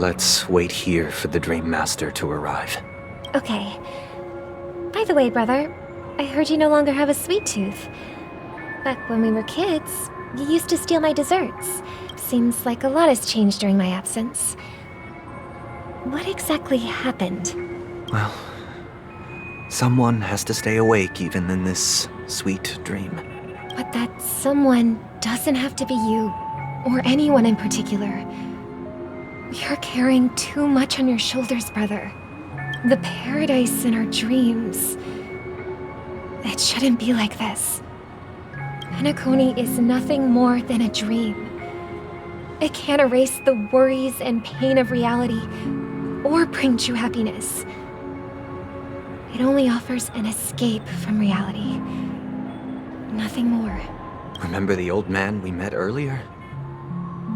Let's wait here for the Dream Master to arrive. Okay. By the way, brother, I heard you no longer have a sweet tooth. Back when we were kids, you used to steal my desserts. Seems like a lot has changed during my absence. What exactly happened? Well, someone has to stay awake even in this sweet dream. But that someone doesn't have to be you, or anyone in particular. You're carrying too much on your shoulders, brother. The paradise in our dreams. It shouldn't be like this. Penacony is nothing more than a dream. It can't erase the worries and pain of reality, or bring true happiness. It only offers an escape from reality. Nothing more. Remember the old man we met earlier?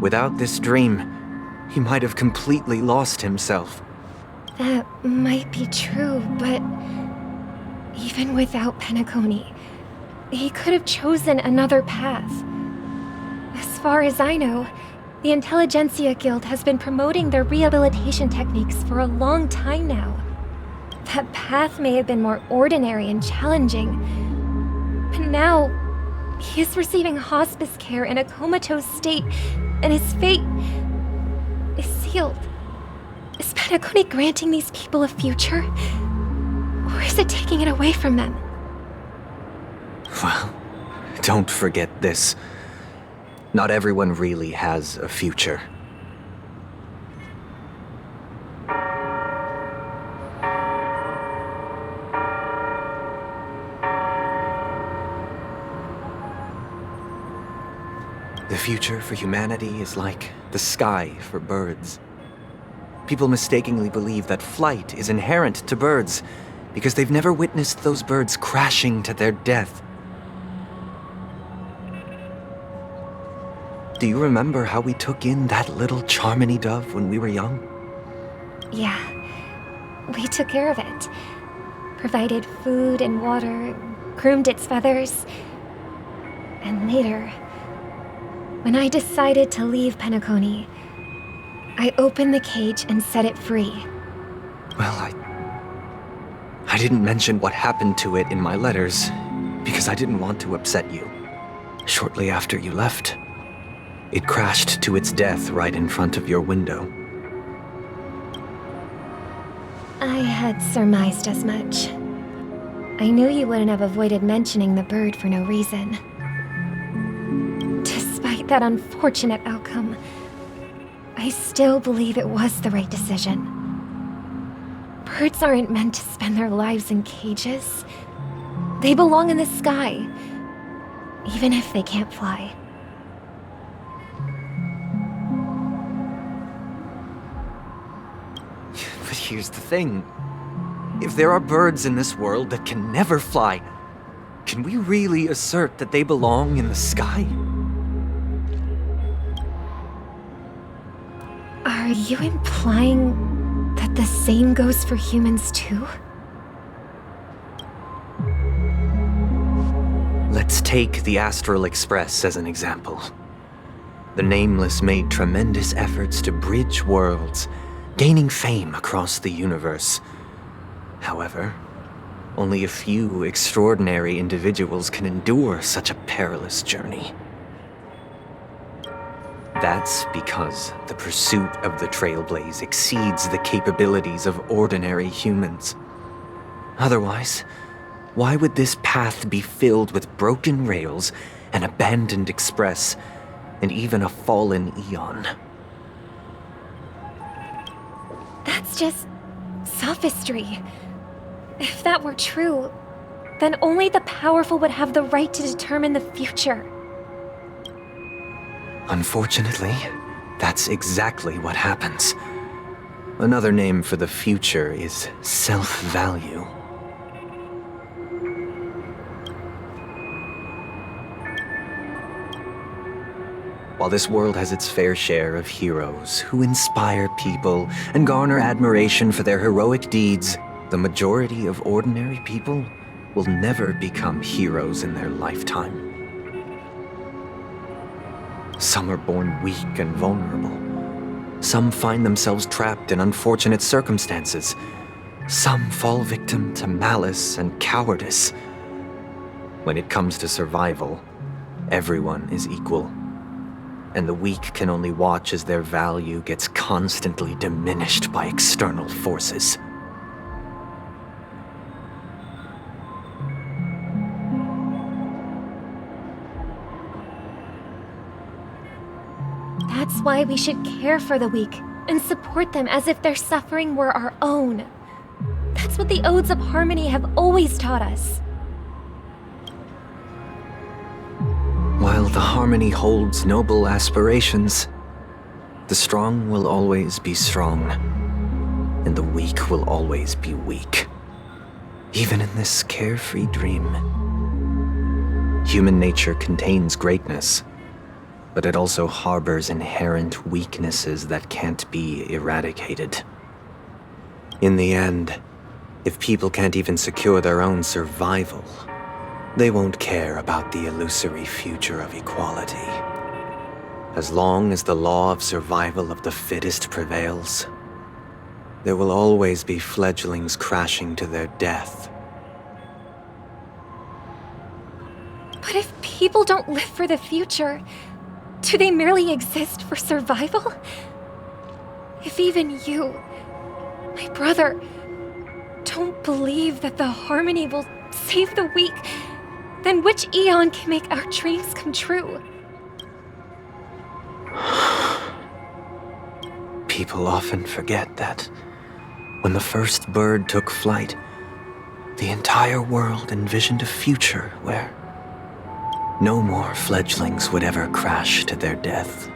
Without this dream, he might have completely lost himself. That might be true, but even without Penacony, he could have chosen another path. As far as I know, the Intelligentsia Guild has been promoting their rehabilitation techniques for a long time now. That path may have been more ordinary and challenging, but now he is receiving hospice care in a comatose state, and his fate is sealed. Is Penacony granting these people a future? Or is it taking it away from them? Well, don't forget this. Not everyone really has a future. The future for humanity is like the sky for birds. People mistakenly believe that flight is inherent to birds because they've never witnessed those birds crashing to their death. Do you remember how we took in that little Charmony dove when we were young? Yeah, we took care of it. Provided food and water, groomed its feathers. And later, when I decided to leave Penacony, I opened the cage and set it free. Well, I didn't mention what happened to it in my letters because I didn't want to upset you. Shortly after you left, it crashed to its death right in front of your window. I had surmised as much. I knew you wouldn't have avoided mentioning the bird for no reason. Despite that unfortunate outcome, I still believe it was the right decision. Birds aren't meant to spend their lives in cages. They belong in the sky, even if they can't fly. But here's the thing. If there are birds in this world that can never fly, can we really assert that they belong in the sky? Are you implying that the same goes for humans too? Let's take the Astral Express as an example. The Nameless made tremendous efforts to bridge worlds, gaining fame across the universe. However, only a few extraordinary individuals can endure such a perilous journey. That's because the pursuit of the Trailblaze exceeds the capabilities of ordinary humans. Otherwise, why would this path be filled with broken rails, an abandoned express, and even a fallen Aeon? That's just sophistry. If that were true, then only the powerful would have the right to determine the future. Unfortunately, that's exactly what happens. Another name for the future is self-value. While this world has its fair share of heroes who inspire people and garner admiration for their heroic deeds, the majority of ordinary people will never become heroes in their lifetime. Some are born weak and vulnerable. Some find themselves trapped in unfortunate circumstances. Some fall victim to malice and cowardice. When it comes to survival, everyone is equal. And the weak can only watch as their value gets constantly diminished by external forces. That's why we should care for the weak and support them as if their suffering were our own. That's what the Odes of Harmony have always taught us. While the Harmony holds noble aspirations, the strong will always be strong, and the weak will always be weak. Even in this carefree dream. Human nature contains greatness, but it also harbors inherent weaknesses that can't be eradicated. In the end, if people can't even secure their own survival, they won't care about the illusory future of equality. As long as the law of survival of the fittest prevails, there will always be fledglings crashing to their death. But if people don't live for the future, do they merely exist for survival? If even you, my brother, don't believe that the Harmony will save the weak, then which Aeon can make our dreams come true? People often forget that when the first bird took flight, the entire world envisioned a future where no more fledglings would ever crash to their death.